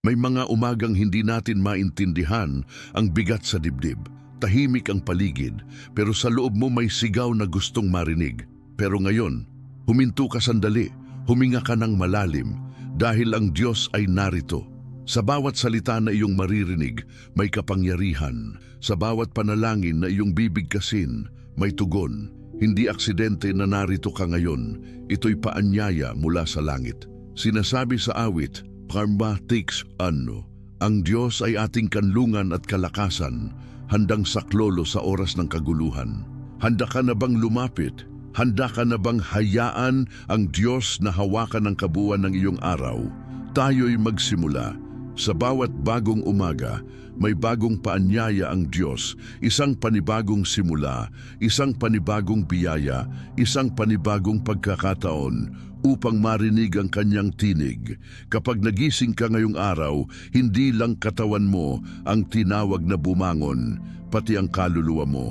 May mga umagang hindi natin maintindihan ang bigat sa dibdib. Tahimik ang paligid, pero sa loob mo may sigaw na gustong marinig. Pero ngayon, huminto ka sandali, huminga ka ng malalim, dahil ang Diyos ay narito. Sa bawat salita na iyong maririnig, may kapangyarihan. Sa bawat panalangin na iyong bibigkasin, may tugon. Hindi aksidente na narito ka ngayon, ito'y paanyaya mula sa langit. Sinasabi sa awit, Karma takes ano. Ang Diyos ay ating kanlungan at kalakasan, handang saklolo sa oras ng kaguluhan. Handa ka na bang lumapit? Handa ka na bang hayaan ang Diyos na hawakan ang kabuuan ng iyong araw? Tayo'y magsimula. Sa bawat bagong umaga, may bagong paanyaya ang Diyos, isang panibagong simula, isang panibagong biyaya, isang panibagong pagkakataon upang marinig ang kanyang tinig. Kapag nagising ka ngayong araw, hindi lang katawan mo ang tinawag na bumangon, pati ang kaluluwa mo.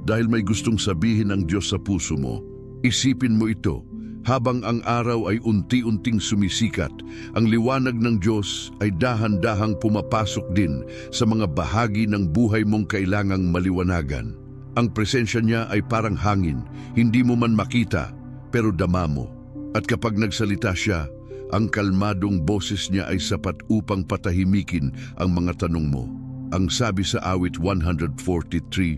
Dahil may gustong sabihin ng Diyos sa puso mo, isipin mo ito. Habang ang araw ay unti-unting sumisikat, ang liwanag ng Diyos ay dahan-dahang pumapasok din sa mga bahagi ng buhay mong kailangang maliwanagan. Ang presensya niya ay parang hangin, hindi mo man makita, pero dama mo. At kapag nagsalita siya, ang kalmadong boses niya ay sapat upang patahimikin ang mga tanong mo. Ang sabi sa awit 143:8,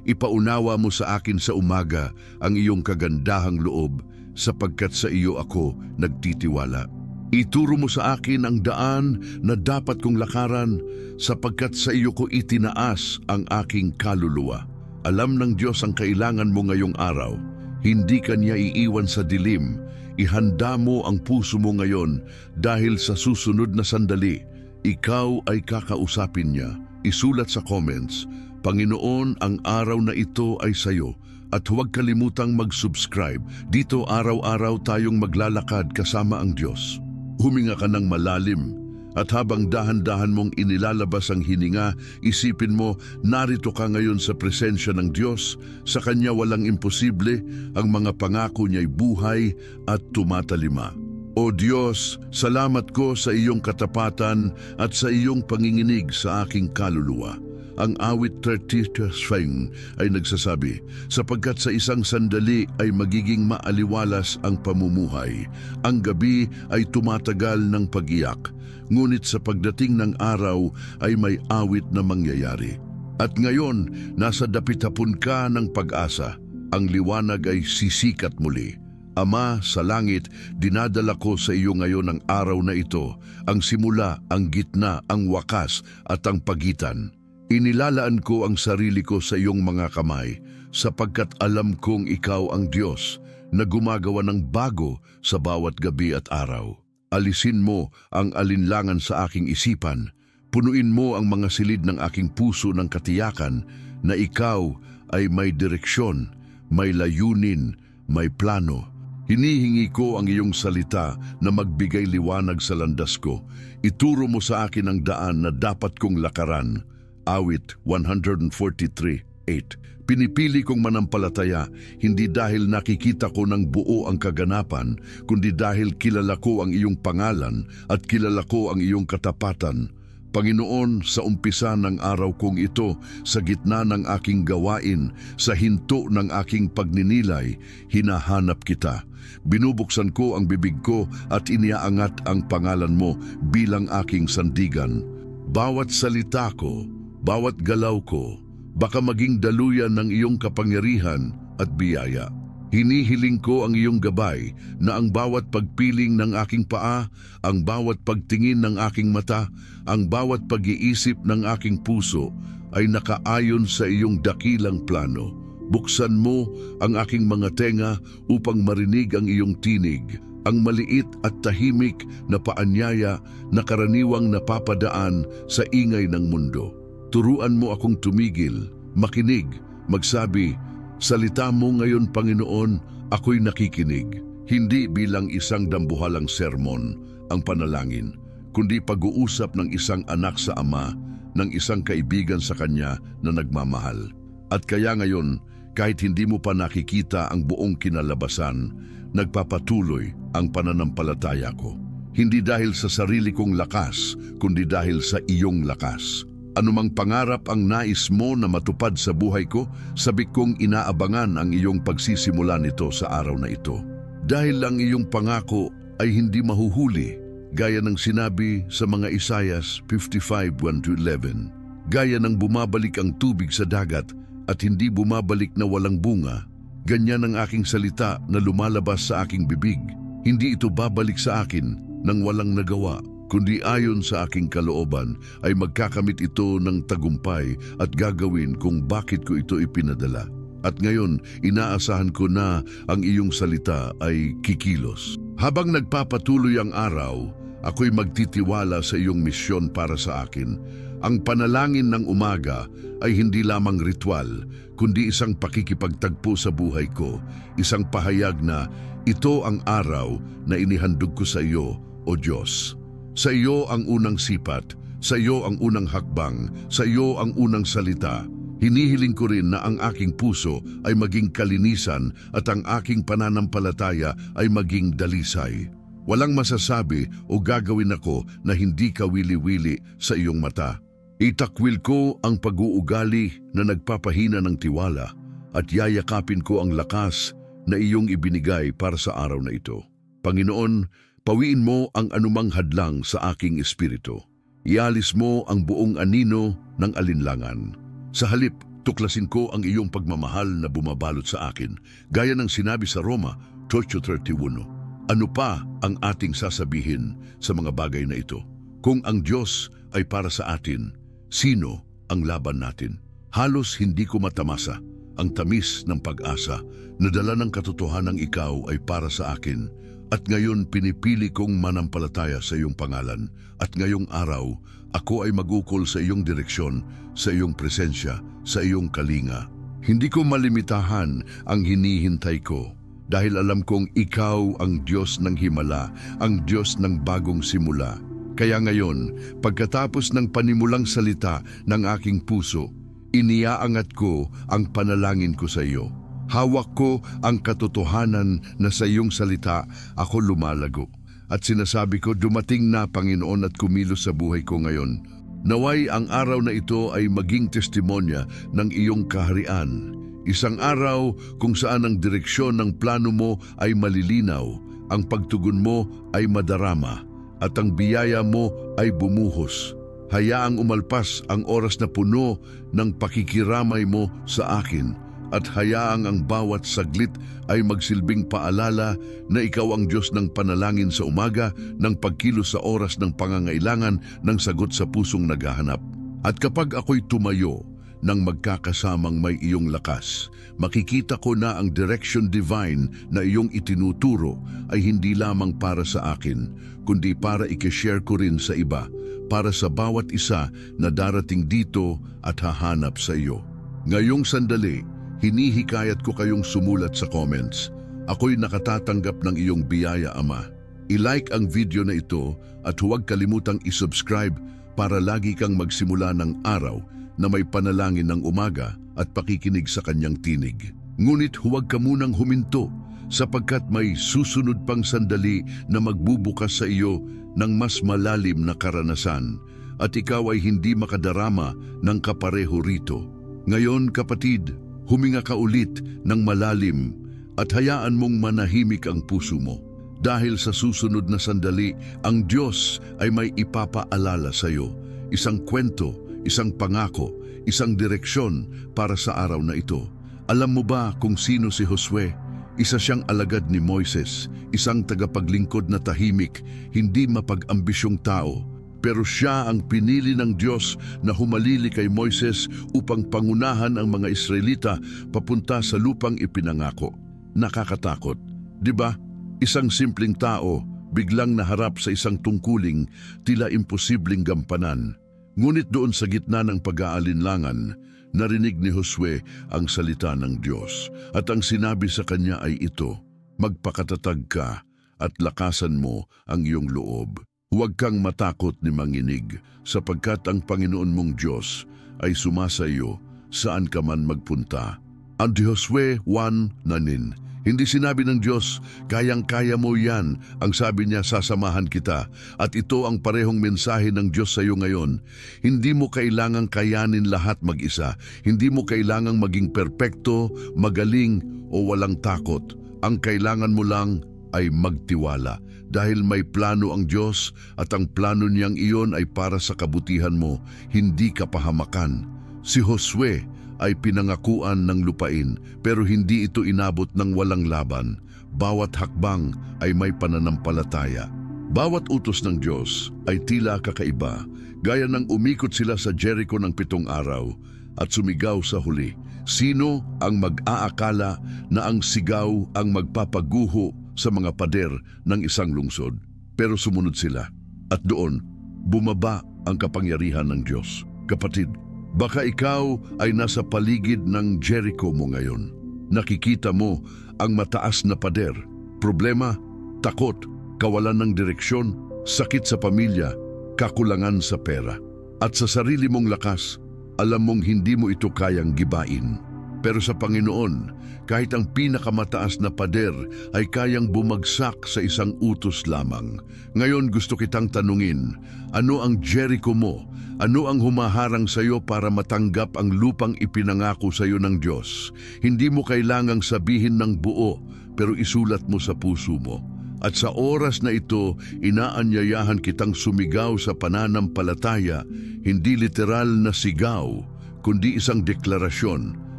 Ipaunawa mo sa akin sa umaga ang iyong kagandahang loob, sapagkat sa iyo ako nagtitiwala. Ituro mo sa akin ang daan na dapat kong lakaran, sapagkat sa iyo ko itinaas ang aking kaluluwa. Alam ng Diyos ang kailangan mo ngayong araw. Hindi ka niya iiwan sa dilim. Ihanda mo ang puso mo ngayon dahil sa susunod na sandali, ikaw ay kakausapin niya. Isulat sa comments, Panginoon, ang araw na ito ay sa iyo. At huwag kalimutang mag-subscribe. Dito araw-araw tayong maglalakad kasama ang Diyos. Huminga ka ng malalim at habang dahan-dahan mong inilalabas ang hininga, isipin mo, narito ka ngayon sa presensya ng Diyos. Sa Kanya walang imposible, ang mga pangako niya'y buhay at tumatalima. O Diyos, salamat ko sa iyong katapatan at sa iyong panginginig sa aking kaluluwa. Ang awit 30:5 ay nagsasabi, sapagkat sa isang sandali ay magiging maaliwalas ang pamumuhay. Ang gabi ay tumatagal ng pag-iyak, ngunit sa pagdating ng araw ay may awit na mangyayari. At ngayon, nasa dapit-hapon ka ng pag-asa. Ang liwanag ay sisikat muli. Ama sa langit, dinadala ko sa iyo ngayon ang araw na ito, ang simula, ang gitna, ang wakas at ang pagitan. Inilalaan ko ang sarili ko sa iyong mga kamay, sapagkat alam kong ikaw ang Diyos na gumagawa ng bago sa bawat gabi at araw. Alisin mo ang alinlangan sa aking isipan, punuin mo ang mga silid ng aking puso ng katiyakan na ikaw ay may direksyon, may layunin, may plano. Hinihingi ko ang iyong salita na magbigay liwanag sa landas ko. Ituro mo sa akin ang daan na dapat kong lakaran. Awit 143:8. Pinipili kong manampalataya, hindi dahil nakikita ko ng buo ang kaganapan, kundi dahil kilala ko ang iyong pangalan at kilala ko ang iyong katapatan. Panginoon, sa umpisa ng araw kong ito, sa gitna ng aking gawain, sa hinto ng aking pagninilay, hinahanap kita. Binubuksan ko ang bibig ko at iniaangat ang pangalan mo bilang aking sandigan. Bawat salita ko, bawat galaw ko, baka maging daluyan ng iyong kapangyarihan at biyaya. Hinihiling ko ang iyong gabay na ang bawat pagpiling ng aking paa, ang bawat pagtingin ng aking mata, ang bawat pag-iisip ng aking puso ay nakaayon sa iyong dakilang plano. Buksan mo ang aking mga tenga upang marinig ang iyong tinig, ang maliit at tahimik na paanyaya na karaniwang napapadaan sa ingay ng mundo. Turuan mo akong tumigil, makinig, magsabi, salita mo ngayon, Panginoon, ako'y nakikinig. Hindi bilang isang dambuhalang sermon ang panalangin, kundi pag-uusap ng isang anak sa ama, ng isang kaibigan sa kanya na nagmamahal. At kaya ngayon, kahit hindi mo pa nakikita ang buong kinalabasan, nagpapatuloy ang pananampalataya ko. Hindi dahil sa sarili kong lakas, kundi dahil sa iyong lakas. Anumang pangarap ang nais mo na matupad sa buhay ko, sabik kong inaabangan ang iyong pagsisimula nito sa araw na ito. Dahil ang iyong pangako ay hindi mahuhuli, gaya ng sinabi sa mga Isaias 55:1-11. Gaya ng bumabalik ang tubig sa dagat at hindi bumabalik na walang bunga, ganyan ang aking salita na lumalabas sa aking bibig. Hindi ito babalik sa akin nang walang nagawa, kundi ayon sa aking kalooban ay magkakamit ito ng tagumpay at gagawin kung bakit ko ito ipinadala. At ngayon, inaasahan ko na ang iyong salita ay kikilos. Habang nagpapatuloy ang araw, ako'y magtitiwala sa iyong misyon para sa akin. Ang panalangin ng umaga ay hindi lamang ritual, kundi isang pakikipagtagpo sa buhay ko, isang pahayag na ito ang araw na inihandog ko sa iyo, O Diyos. Sa iyo ang unang sipat, sa iyo ang unang hakbang, sa iyo ang unang salita. Hinihiling ko rin na ang aking puso ay maging kalinisan at ang aking pananampalataya ay maging dalisay. Walang masasabi o gagawin ako na hindi ka wili-wili sa iyong mata. Itakwil ko ang pag-uugali na nagpapahina ng tiwala at yayakapin ko ang lakas na iyong ibinigay para sa araw na ito. Panginoon, pawiin mo ang anumang hadlang sa aking espiritu. Ialis mo ang buong anino ng alinlangan. Sa halip, tuklasin ko ang iyong pagmamahal na bumabalot sa akin, gaya ng sinabi sa Roma 8:31. Ano pa ang ating sasabihin sa mga bagay na ito? Kung ang Diyos ay para sa atin, sino ang laban natin? Halos hindi ko matamasa ang tamis ng pag-asa na dala ng katotohanang ikaw ay para sa akin. At ngayon pinipili kong manampalataya sa iyong pangalan. At ngayong araw, ako ay mag-ukol sa iyong direksyon, sa iyong presensya, sa iyong kalinga. Hindi ko malimitahan ang hinihintay ko, dahil alam kong ikaw ang Diyos ng himala, ang Diyos ng bagong simula. Kaya ngayon, pagkatapos ng panimulang salita ng aking puso, iniaangat ko ang panalangin ko sa iyo. Hawak ko ang katotohanan na sa iyong salita ako lumalago. At sinasabi ko, dumating na Panginoon at kumilos sa buhay ko ngayon. Naway ang araw na ito ay maging testimonya ng iyong kaharian. Isang araw kung saan ang direksyon ng plano mo ay malilinaw, ang pagtugon mo ay madarama, at ang biyaya mo ay bumuhos. Hayaang umalpas ang oras na puno ng pakikiramay mo sa akin. At hayaang ang bawat saglit ay magsilbing paalala na ikaw ang Diyos ng panalangin sa umaga, ng pagkilos sa oras ng pangangailangan, ng sagot sa pusong naghahanap. At kapag ako'y tumayo ng magkakasamang may iyong lakas, makikita ko na ang direction divine na iyong itinuturo ay hindi lamang para sa akin, kundi para i-share ko rin sa iba, para sa bawat isa na darating dito at hahanap sa iyo. Ngayong sandali, hinihikayat ko kayong sumulat sa comments. Ako'y nakatatanggap ng iyong biyaya, Ama. I-like ang video na ito at huwag kalimutang i-subscribe para lagi kang magsimula ng araw na may panalangin ng umaga at pakikinig sa kanyang tinig. Ngunit huwag ka munang huminto sapagkat may susunod pang sandali na magbubukas sa iyo ng mas malalim na karanasan at ikaw ay hindi makadarama ng kapareho rito. Ngayon, kapatid, huminga ka ulit ng malalim at hayaan mong manahimik ang puso mo. Dahil sa susunod na sandali, ang Diyos ay may ipapaalala sa iyo. Isang kwento, isang pangako, isang direksyon para sa araw na ito. Alam mo ba kung sino si Josue? Isa siyang alagad ni Moises, isang tagapaglingkod na tahimik, hindi mapag-ambisyong tao. Pero siya ang pinili ng Diyos na humalili kay Moises upang pangunahan ang mga Israelita papunta sa lupang ipinangako. Nakakatakot, di ba? Isang simpleng tao biglang naharap sa isang tungkuling tila imposibleng gampanan. Ngunit doon sa gitna ng pag-aalinlangan, narinig ni Josue ang salita ng Diyos. At ang sinabi sa kanya ay ito, magpakatatag ka at lakasan mo ang iyong loob. Huwag kang matakot ni manginig, sapagkat ang Panginoon mong Diyos ay sumasa iyo saan ka man magpunta. Ang Josue 1:9, Hindi sinabi ng Diyos, kayang-kaya mo yan. Ang sabi niya, sasamahan kita. At ito ang parehong mensahe ng Diyos sa iyo ngayon. Hindi mo kailangang kayanin lahat mag-isa. Hindi mo kailangang maging perpekto, magaling o walang takot. Ang kailangan mo lang ay magtiwala. Dahil may plano ang Diyos at ang plano niyang iyon ay para sa kabutihan mo, hindi kapahamakan. Si Josue ay pinangakuan ng lupain pero hindi ito inabot ng walang laban. Bawat hakbang ay may pananampalataya. Bawat utos ng Diyos ay tila kakaiba, gaya ng umikot sila sa Jericho ng 7 araw at sumigaw sa huli. Sino ang mag-aakala na ang sigaw ang magpapaguho sa mga pader ng isang lungsod? Pero sumunod sila at doon bumaba ang kapangyarihan ng Diyos. Kapatid, baka ikaw ay nasa paligid ng Jericho mo ngayon. Nakikita mo ang mataas na pader, problema, takot, kawalan ng direksyon, sakit sa pamilya, kakulangan sa pera. At sa sarili mong lakas, alam mong hindi mo ito kayang gibain. Pero sa Panginoon, kahit ang pinakamataas na pader ay kayang bumagsak sa isang utos lamang. Ngayon gusto kitang tanungin, ano ang Jericho mo? Ano ang humaharang sa iyo para matanggap ang lupang ipinangako sa iyo ng Diyos? Hindi mo kailangang sabihin ng buo, pero isulat mo sa puso mo. At sa oras na ito, inaanyayahan kitang sumigaw sa pananampalataya, hindi literal na sigaw, kundi isang deklarasyon.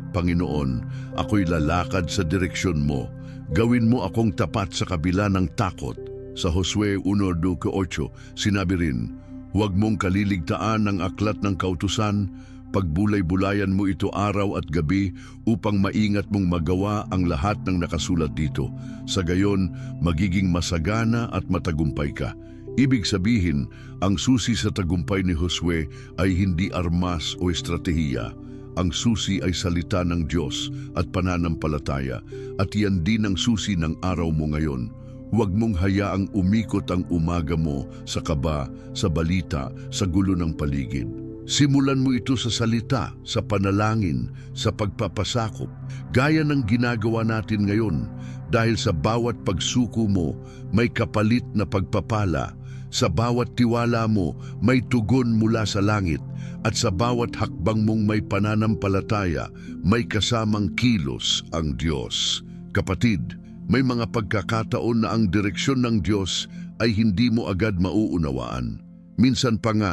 Panginoon, ako'y lalakad sa direksyon mo. Gawin mo akong tapat sa kabila ng takot. Sa Josue 1:28, sinabi rin, huwag mong kaliligtaan ang aklat ng kautusan, pagbulay-bulayan mo ito araw at gabi upang maingat mong magawa ang lahat ng nakasulat dito. Sa gayon, magiging masagana at matagumpay ka. Ibig sabihin, ang susi sa tagumpay ni Josue ay hindi armas o estratehiya. Ang susi ay salita ng Diyos at pananampalataya, at yan din ang susi ng araw mo ngayon. Huwag mong hayaang umikot ang umaga mo sa kaba, sa balita, sa gulo ng paligid. Simulan mo ito sa salita, sa panalangin, sa pagpapasakop, gaya ng ginagawa natin ngayon. Dahil sa bawat pagsuko mo, may kapalit na pagpapala. Sa bawat tiwala mo, may tugon mula sa langit. At sa bawat hakbang mong may pananampalataya, may kasamang kilos ang Diyos. Kapatid, may mga pagkakataon na ang direksyon ng Diyos ay hindi mo agad mauunawaan. Minsan pa nga,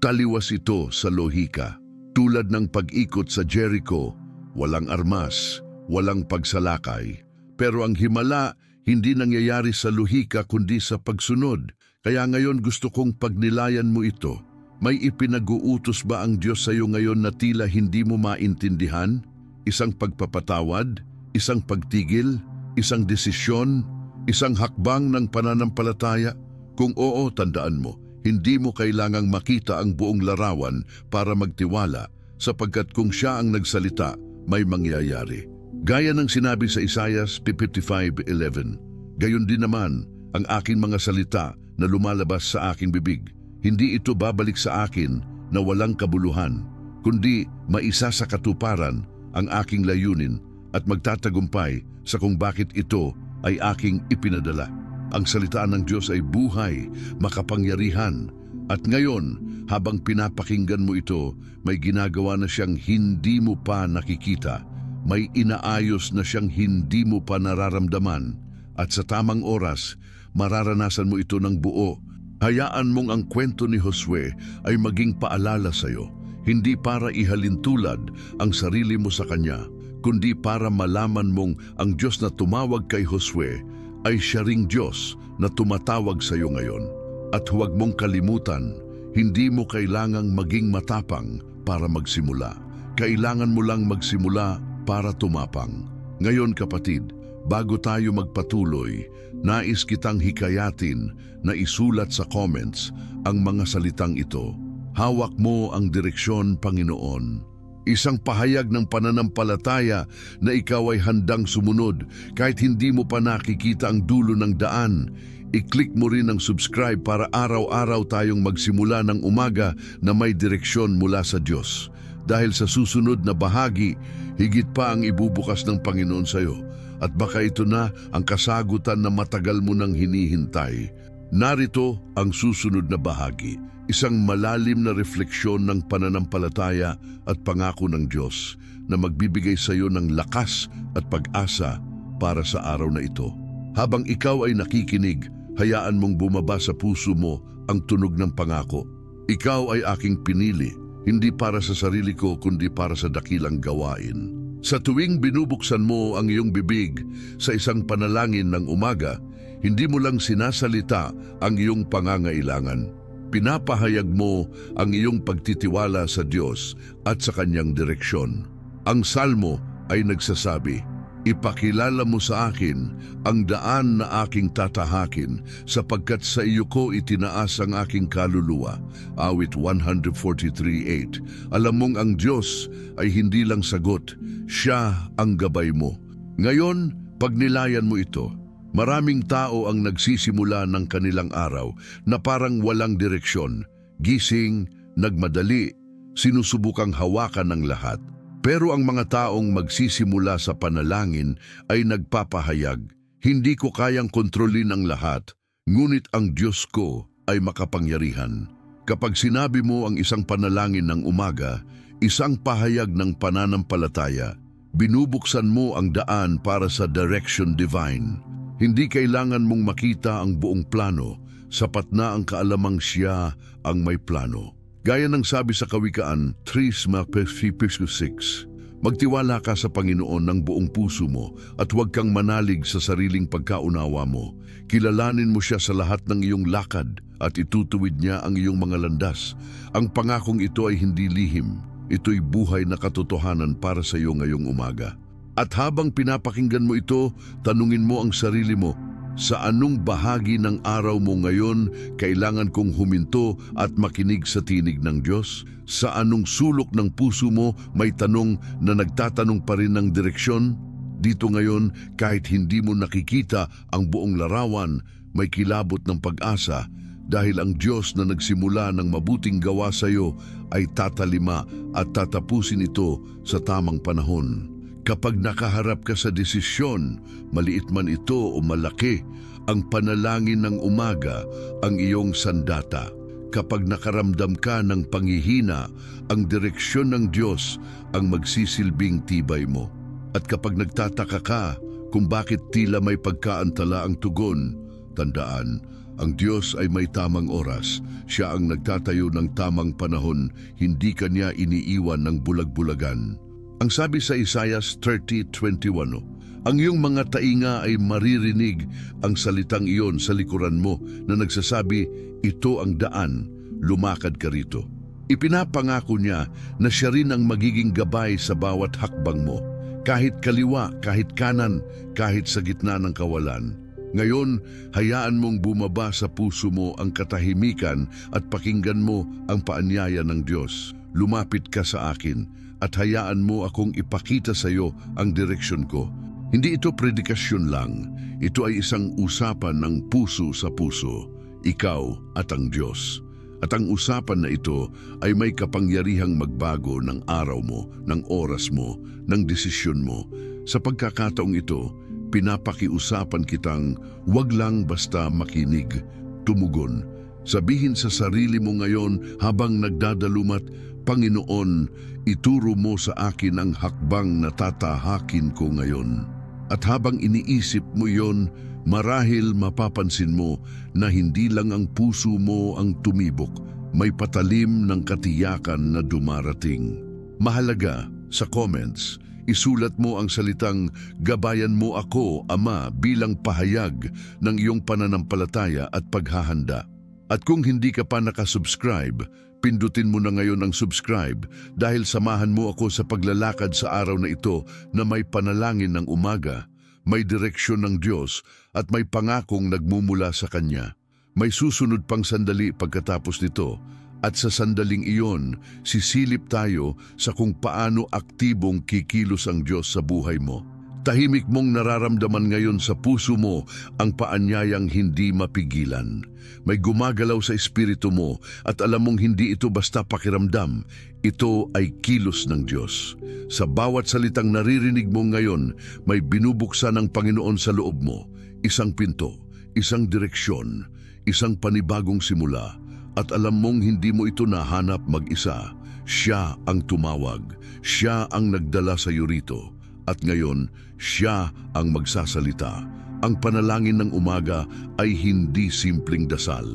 taliwas ito sa lohika. Tulad ng pag-ikot sa Jericho, walang armas, walang pagsalakay. Pero ang himala, hindi nangyayari sa lohika kundi sa pagsunod. Kaya ngayon gusto kong pagnilayan mo ito. May ipinag-uutos ba ang Diyos sa iyo ngayon na tila hindi mo maintindihan? Isang pagpapatawad? Isang pagtigil? Isang desisyon? Isang hakbang ng pananampalataya? Kung oo, tandaan mo, hindi mo kailangang makita ang buong larawan para magtiwala, sapagkat kung siya ang nagsalita, may mangyayari. Gaya ng sinabi sa Isaiah 55:11, gayon din naman ang aking mga salita na lumalabas sa aking bibig. Hindi ito babalik sa akin na walang kabuluhan, kundi maisa sa katuparan ang aking layunin at magtatagumpay sa kung bakit ito ay aking ipinadala. Ang salita ng Diyos ay buhay, makapangyarihan, at ngayon, habang pinapakinggan mo ito, may ginagawa na siyang hindi mo pa nakikita, may inaayos na siyang hindi mo pa nararamdaman, at sa tamang oras, mararanasan mo ito ng buo. Hayaan mong ang kwento ni Josue ay maging paalala sa iyo, hindi para ihalintulad ang sarili mo sa kanya, kundi para malaman mong ang Diyos na tumawag kay Josue ay siya ring Diyos na tumatawag sa iyo ngayon. At huwag mong kalimutan, hindi mo kailangang maging matapang para magsimula. Kailangan mo lang magsimula para tumapang. Ngayon kapatid, bago tayo magpatuloy, nais kitang hikayatin na isulat sa comments ang mga salitang ito. Hawak mo ang direksyon, Panginoon. Isang pahayag ng pananampalataya na ikaw ay handang sumunod kahit hindi mo pa nakikita ang dulo ng daan. I-click mo rin ang subscribe para araw-araw tayong magsimula ng umaga na may direksyon mula sa Diyos. Dahil sa susunod na bahagi, higit pa ang ibubukas ng Panginoon sa iyo. At baka ito na ang kasagutan na matagal mo nang hinihintay. Narito ang susunod na bahagi, isang malalim na refleksyon ng pananampalataya at pangako ng Diyos na magbibigay sa iyo ng lakas at pag-asa para sa araw na ito. Habang ikaw ay nakikinig, hayaan mong bumaba sa puso mo ang tunog ng pangako. Ikaw ay aking pinili, hindi para sa sarili ko kundi para sa dakilang gawain. Sa tuwing binubuksan mo ang iyong bibig sa isang panalangin ng umaga, hindi mo lang sinasalita ang iyong pangangailangan. Pinapahayag mo ang iyong pagtitiwala sa Diyos at sa Kanyang direksyon. Ang salmo ay nagsasabi, "Ipakilala mo sa akin ang daan na aking tatahakin, sapagkat sa iyo ko itinaas ang aking kaluluwa." Awit 143:8. Alam mong ang Diyos ay hindi lang sagot, Siya ang gabay mo. Ngayon, pagnilayan mo ito. Maraming tao ang nagsisimula ng kanilang araw na parang walang direksyon, gising, nagmadali, sinusubukang hawakan ng lahat. Pero ang mga taong magsisimula sa panalangin ay nagpapahayag, "Hindi ko kayang kontrolin ang lahat, ngunit ang Diyos ko ay makapangyarihan." Kapag sinabi mo ang isang panalangin ng umaga, isang pahayag ng pananampalataya, binubuksan mo ang daan para sa direction divine. Hindi kailangan mong makita ang buong plano, sapat na ang kaalamang Siya ang may plano. Gaya ng sabi sa Kawikaan 3:6, magtiwala ka sa Panginoon ng buong puso mo at huwag kang manalig sa sariling pagkaunawa mo. Kilalanin mo Siya sa lahat ng iyong lakad at itutuwid Niya ang iyong mga landas. Ang pangakong ito ay hindi lihim. Ito'y buhay na katotohanan para sa iyo ngayong umaga. At habang pinapakinggan mo ito, tanungin mo ang sarili mo, sa anong bahagi ng araw mo ngayon kailangan kong huminto at makinig sa tinig ng Diyos? Sa anong sulok ng puso mo may tanong na nagtatanong pa rin ng direksyon? Dito ngayon, kahit hindi mo nakikita ang buong larawan, may kilabot ng pag-asa dahil ang Diyos na nagsimula ng mabuting gawa sa iyo ay tatalima at tatapusin ito sa tamang panahon. Kapag nakaharap ka sa desisyon, maliit man ito o malaki, ang panalangin ng umaga ang iyong sandata. Kapag nakaramdam ka ng panghihina, ang direksyon ng Diyos ang magsisilbing tibay mo. At kapag nagtataka ka kung bakit tila may pagkaantala ang tugon, tandaan, ang Diyos ay may tamang oras. Siya ang nagtatayo ng tamang panahon, hindi Kanya iniiwan ng bulag-bulagan. Ang sabi sa Isaiah 30:21, ang iyong mga tainga ay maririnig ang salitang iyon sa likuran mo na nagsasabi, "Ito ang daan, lumakad ka rito." Ipinapangako Niya na Siya rin ang magiging gabay sa bawat hakbang mo, kahit kaliwa, kahit kanan, kahit sa gitna ng kawalan. Ngayon, hayaan mong bumaba sa puso mo ang katahimikan at pakinggan mo ang paanyaya ng Diyos. Lumapit ka sa akin at hayaan mo akong ipakita sa iyo ang direksyon ko. Hindi ito predikasyon lang, ito ay isang usapan ng puso sa puso, ikaw at ang Diyos. At ang usapan na ito ay may kapangyarihang magbago ng araw mo, ng oras mo, ng desisyon mo. Sa pagkakataong ito, pinapakiusapan kitang huwag lang basta makinig, tumugon. Sabihin sa sarili mo ngayon habang nagdadalumat, "Panginoon, ituro mo sa akin ang hakbang na tatahakin ko ngayon." At habang iniisip mo yon, marahil mapapansin mo na hindi lang ang puso mo ang tumibok, may patalim ng katiyakan na dumarating. Mahalaga, sa comments, isulat mo ang salitang, "Gabayan mo ako, Ama," bilang pahayag ng iyong pananampalataya at paghahanda. At kung hindi ka pa nakasubscribe, pindutin mo na ngayon ang subscribe dahil samahan mo ako sa paglalakad sa araw na ito na may panalangin ng umaga, may direksyon ng Diyos at may pangakong nagmumula sa Kanya. May susunod pang sandali pagkatapos nito at sa sandaling iyon, sisilip tayo sa kung paano aktibong kikilos ang Diyos sa buhay mo. Tahimik mong nararamdaman ngayon sa puso mo ang paanyayang hindi mapigilan. May gumagalaw sa espiritu mo at alam mong hindi ito basta pakiramdam. Ito ay kilos ng Diyos. Sa bawat salitang naririnig mo ngayon, may binubuksan ng Panginoon sa loob mo. Isang pinto, isang direksyon, isang panibagong simula. At alam mong hindi mo ito nahanap mag-isa. Siya ang tumawag. Siya ang nagdala sa iyo rito. At ngayon, siya ang magsasalita. Ang panalangin ng umaga ay hindi simpleng dasal.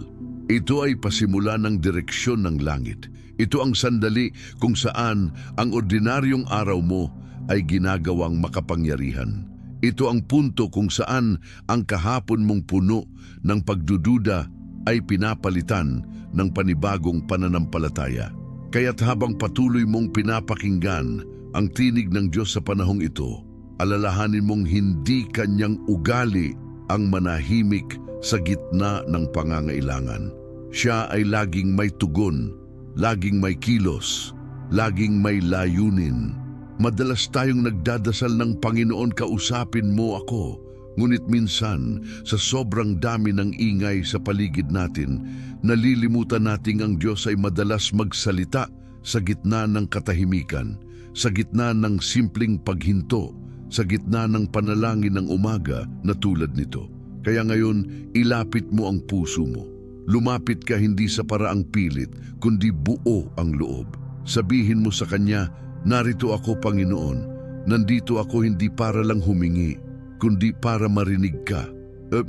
Ito ay pasimula ng direksyon ng langit. Ito ang sandali kung saan ang ordinaryong araw mo ay ginagawang makapangyarihan. Ito ang punto kung saan ang kahapon mong puno ng pagdududa ay pinapalitan ng panibagong pananampalataya. Kaya't habang patuloy mong pinapakinggan ang tinig ng Diyos sa panahong ito, alalahanin mong hindi kanyang ugali ang manahimik sa gitna ng pangangailangan. Siya ay laging may tugon, laging may kilos, laging may layunin. Madalas tayong nagdadasal ng Panginoon, kausapin mo ako. Ngunit minsan, sa sobrang dami ng ingay sa paligid natin, nalilimutan nating ang Diyos ay madalas magsalita sa gitna ng katahimikan, sa gitna ng simpleng paghinto, sa gitna ng panalangin ng umaga na tulad nito. Kaya ngayon, ilapit mo ang puso mo. Lumapit ka hindi sa paraang pilit, kundi buo ang loob. Sabihin mo sa Kanya, narito ako, Panginoon. Nandito ako hindi para lang humingi, kundi para marinig ka.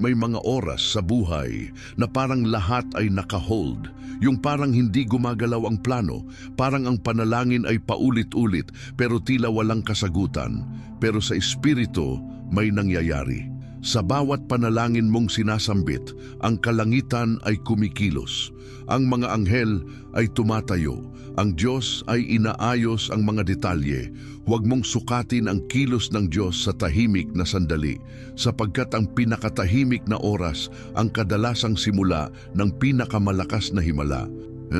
May mga oras sa buhay na parang lahat ay naka-hold. Yung parang hindi gumagalaw ang plano, parang ang panalangin ay paulit-ulit pero tila walang kasagutan. Pero sa espiritu may nangyayari. Sa bawat panalangin mong sinasambit, ang kalangitan ay kumikilos. Ang mga anghel ay tumatayo. Ang Diyos ay inaayos ang mga detalye. Huwag mong sukatin ang kilos ng Diyos sa tahimik na sandali, sapagkat ang pinakatahimik na oras ang kadalasang simula ng pinakamalakas na himala.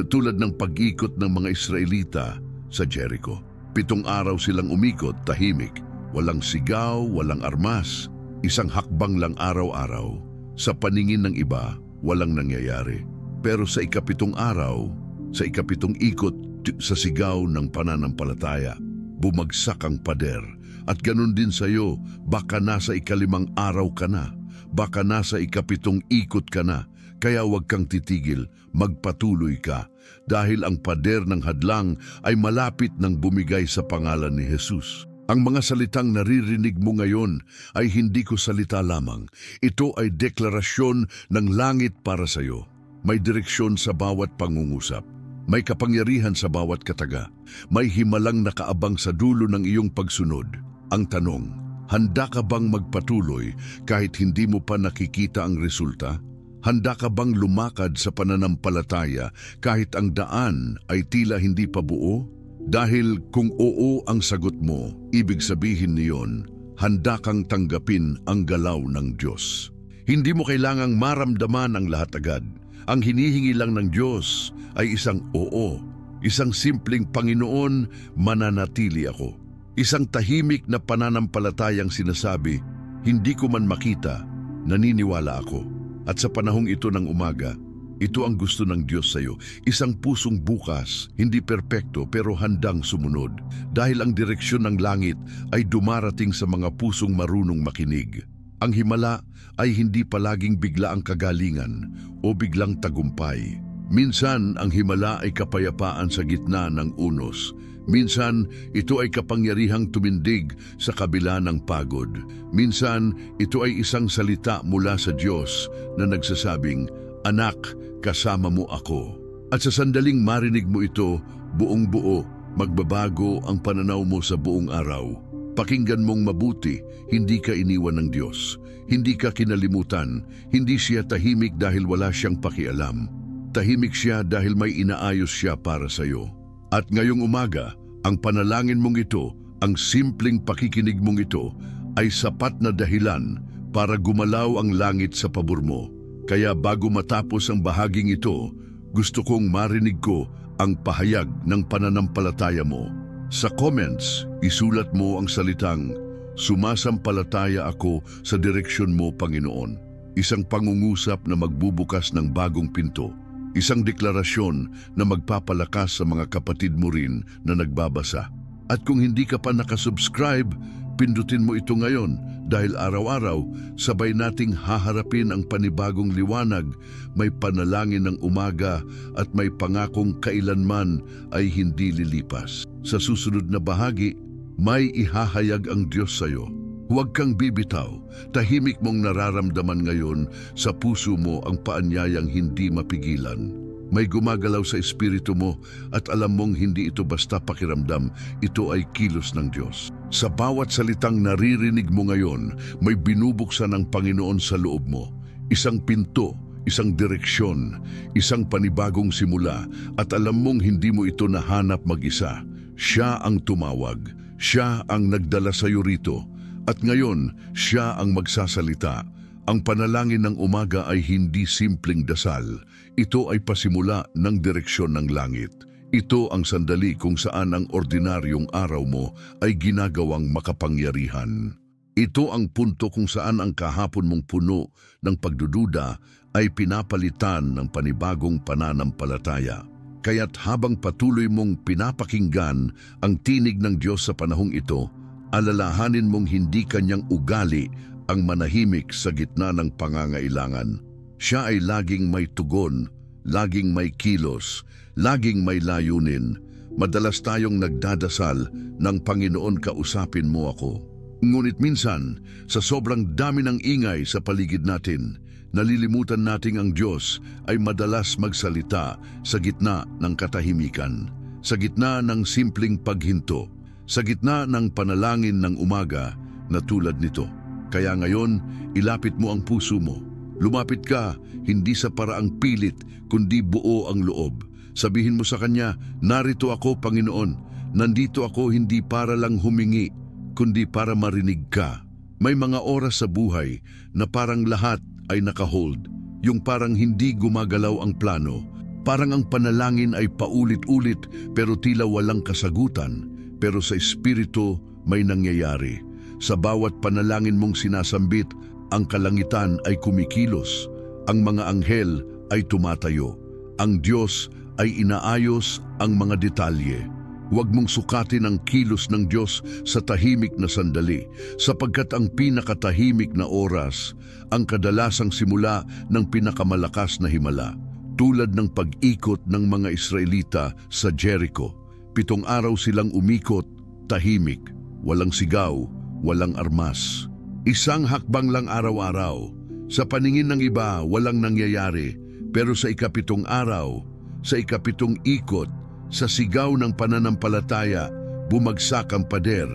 Tulad ng pag-ikot ng mga Israelita sa Jericho. 7 araw silang umikot, tahimik. Walang sigaw, walang armas. Isang hakbang lang araw-araw. Sa paningin ng iba, walang nangyayari. Pero sa ika-7 araw, sa ika-7 ikot sa sigaw ng pananampalataya, bumagsak ang pader. At ganun din sa iyo, baka nasa ika-5 araw ka na, baka nasa ika-7 ikot ka na, kaya huwag kang titigil, magpatuloy ka, dahil ang pader ng hadlang ay malapit ng bumigay sa pangalan ni Jesus. Ang mga salitang naririnig mo ngayon ay hindi ko salita lamang. Ito ay deklarasyon ng langit para sa iyo. May direksyon sa bawat pangungusap. May kapangyarihan sa bawat kataga. May himalang nakaabang sa dulo ng iyong pagsunod. Ang tanong, handa ka bang magpatuloy kahit hindi mo pa nakikita ang resulta? Handa ka bang lumakad sa pananampalataya kahit ang daan ay tila hindi pa buo? Dahil kung oo ang sagot mo, ibig sabihin niyon, handa kang tanggapin ang galaw ng Diyos. Hindi mo kailangang maramdaman ang lahat agad. Ang hinihingi lang ng Diyos ay isang oo, isang simpleng Panginoon, mananatili ako. Isang tahimik na pananampalatayang sinasabi, hindi ko man makita, naniniwala ako. At sa panahong ito ng umaga, ito ang gusto ng Diyos sa iyo, isang pusong bukas, hindi perpekto pero handang sumunod. Dahil ang direksyon ng langit ay dumarating sa mga pusong marunong makinig. Ang himala ay hindi palaging bigla ang kagalingan o biglang tagumpay. Minsan ang himala ay kapayapaan sa gitna ng unos. Minsan ito ay kapangyarihang tumindig sa kabila ng pagod. Minsan ito ay isang salita mula sa Diyos na nagsasabing, "Anak, kasama mo ako." At sa sandaling marinig mo ito, buong buo, magbabago ang pananaw mo sa buong araw. Pakinggan mong mabuti, hindi ka iniwan ng Diyos. Hindi ka kinalimutan. Hindi siya tahimik dahil wala siyang pakialam. Tahimik siya dahil may inaayos siya para sa iyo. At ngayong umaga, ang panalangin mong ito, ang simpleng pakikinig mong ito, ay sapat na dahilan para gumalaw ang langit sa pabor mo. Kaya bago matapos ang bahaging ito, gusto kong marinig ko ang pahayag ng pananampalataya mo. Sa comments, isulat mo ang salitang, Sumasampalataya ako sa direksyon mo, Panginoon. Isang pangungusap na magbubukas ng bagong pinto. Isang deklarasyon na magpapalakas sa mga kapatid mo rin na nagbabasa. At kung hindi ka pa nakasubscribe, pindutin mo ito ngayon dahil araw-araw sabay nating haharapin ang panibagong liwanag, may panalangin ng umaga at may pangakong kailanman ay hindi lilipas. Sa susunod na bahagi, may ihahayag ang Diyos sa iyo. Huwag kang bibitaw, tahimik mong nararamdaman ngayon sa puso mo ang paanyayang hindi mapigilan. May gumagalaw sa espiritu mo at alam mong hindi ito basta pakiramdam, ito ay kilos ng Diyos. Sa bawat salitang naririnig mo ngayon, may binubuksan ng Panginoon sa loob mo. Isang pinto, isang direksyon, isang panibagong simula at alam mong hindi mo ito nahanap mag-isa. Siya ang tumawag, siya ang nagdala sa iyo rito at ngayon siya ang magsasalita. Ang panalangin ng umaga ay hindi simpleng dasal. Ito ay pasimula ng direksyon ng langit. Ito ang sandali kung saan ang ordinaryong araw mo ay ginagawang makapangyarihan. Ito ang punto kung saan ang kahapon mong puno ng pagdududa ay pinapalitan ng panibagong pananampalataya. Kaya't habang patuloy mong pinapakinggan ang tinig ng Diyos sa panahong ito, alalahanin mong hindi kanyang ugali ang manahimik sa gitna ng pangangailangan. Siya ay laging may tugon, laging may kilos, laging may layunin. Madalas tayong nagdadasal ng Panginoon, kausapin mo ako. Ngunit minsan, sa sobrang dami ng ingay sa paligid natin, nalilimutan nating ang Diyos ay madalas magsalita sa gitna ng katahimikan, sa gitna ng simpleng paghinto, sa gitna ng panalangin ng umaga na tulad nito. Kaya ngayon, ilapit mo ang puso mo. Lumapit ka, hindi sa paraang pilit, kundi buo ang loob. Sabihin mo sa Kanya, narito ako, Panginoon. Nandito ako hindi para lang humingi, kundi para marinig ka. May mga oras sa buhay na parang lahat ay nakahold. Yung parang hindi gumagalaw ang plano. Parang ang panalangin ay paulit-ulit pero tila walang kasagutan. Pero sa espiritu may nangyayari. Sa bawat panalangin mong sinasambit, ang kalangitan ay kumikilos. Ang mga anghel ay tumatayo. Ang Diyos ay inaayos ang mga detalye. Huwag mong sukatin ang kilos ng Diyos sa tahimik na sandali, sapagkat ang pinakatahimik na oras ang kadalasang simula ng pinakamalakas na himala. Tulad ng pag-ikot ng mga Israelita sa Jericho. 7 araw silang umikot, tahimik, walang sigaw, walang armas. Isang hakbang lang araw-araw. Sa paningin ng iba, walang nangyayari. Pero sa ika-7 araw, sa ika-7 ikot, sa sigaw ng pananampalataya, bumagsak ang pader.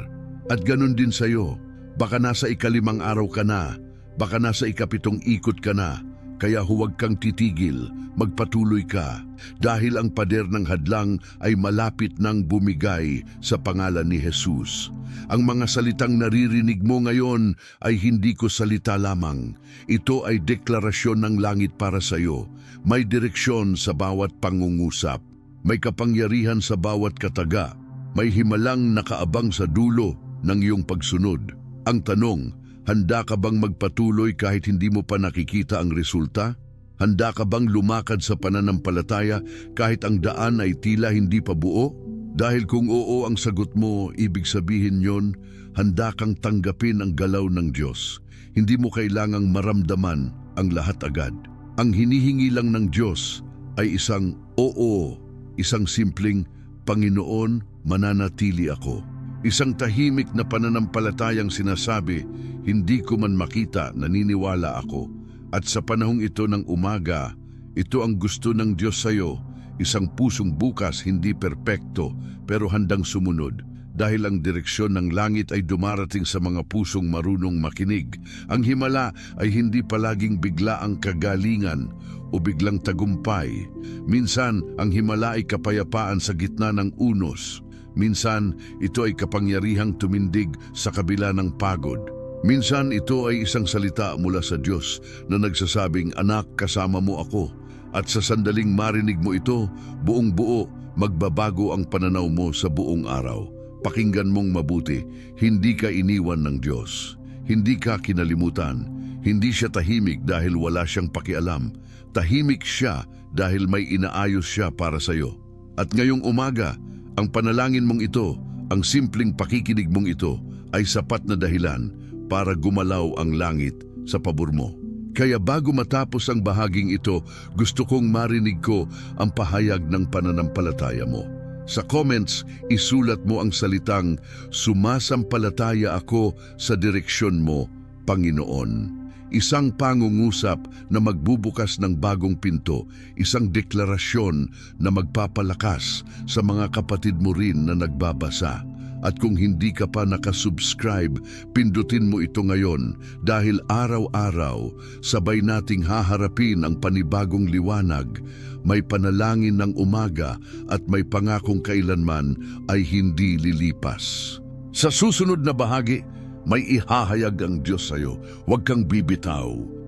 At ganun din sa iyo. Baka nasa ika-5 araw ka na, baka nasa ika-7 ikot ka na. Kaya huwag kang titigil, magpatuloy ka. Dahil ang pader ng hadlang ay malapit nang bumigay sa pangalan ni Jesus. Ang mga salitang naririnig mo ngayon ay hindi ko salita lamang. Ito ay deklarasyon ng langit para sa iyo. May direksyon sa bawat pangungusap. May kapangyarihan sa bawat kataga. May himalang nakaabang sa dulo ng iyong pagsunod. Ang tanong, handa ka bang magpatuloy kahit hindi mo pa nakikita ang resulta? Handa ka bang lumakad sa pananampalataya kahit ang daan ay tila hindi pa buo? Dahil kung oo ang sagot mo, ibig sabihin yon, handa kang tanggapin ang galaw ng Diyos. Hindi mo kailangang maramdaman ang lahat agad. Ang hinihingi lang ng Diyos ay isang oo, isang simpleng, Panginoon, mananatili ako. Isang tahimik na pananampalatayang sinasabi, hindi ko man makita, naniniwala ako. At sa panahong ito ng umaga, ito ang gusto ng Diyos sa iyo, isang pusong bukas, hindi perpekto, pero handang sumunod. Dahil ang direksyon ng langit ay dumarating sa mga pusong marunong makinig. Ang himala ay hindi palaging bigla ang kagalingan o biglang tagumpay. Minsan, ang himala ay kapayapaan sa gitna ng unos. Minsan, ito ay kapangyarihang tumindig sa kabila ng pagod. Minsan, ito ay isang salita mula sa Diyos na nagsasabing, anak, kasama mo ako. At sa sandaling marinig mo ito, buong buo, magbabago ang pananaw mo sa buong araw. Pakinggan mong mabuti, hindi ka iniwan ng Diyos. Hindi ka kinalimutan. Hindi siya tahimik dahil wala siyang pakialam. Tahimik siya dahil may inaayos siya para sa iyo. At ngayong umaga, ang panalangin mong ito, ang simpleng pakikinig mong ito, ay sapat na dahilan para gumalaw ang langit sa pabor mo. Kaya bago matapos ang bahaging ito, gusto kong marinig ko ang pahayag ng pananampalataya mo. Sa comments, isulat mo ang salitang, "Sumasampalataya ako sa direksyon mo, Panginoon." Isang pangungusap na magbubukas ng bagong pinto, isang deklarasyon na magpapalakas sa mga kapatid mo rin na nagbabasa. At kung hindi ka pa nakasubscribe, pindutin mo ito ngayon dahil araw-araw sabay nating haharapin ang panibagong liwanag. May panalangin ng umaga at may pangakong kailanman ay hindi lilipas. Sa susunod na bahagi, may ihahayag ang Diyos sa iyo. Huwag kang bibitaw.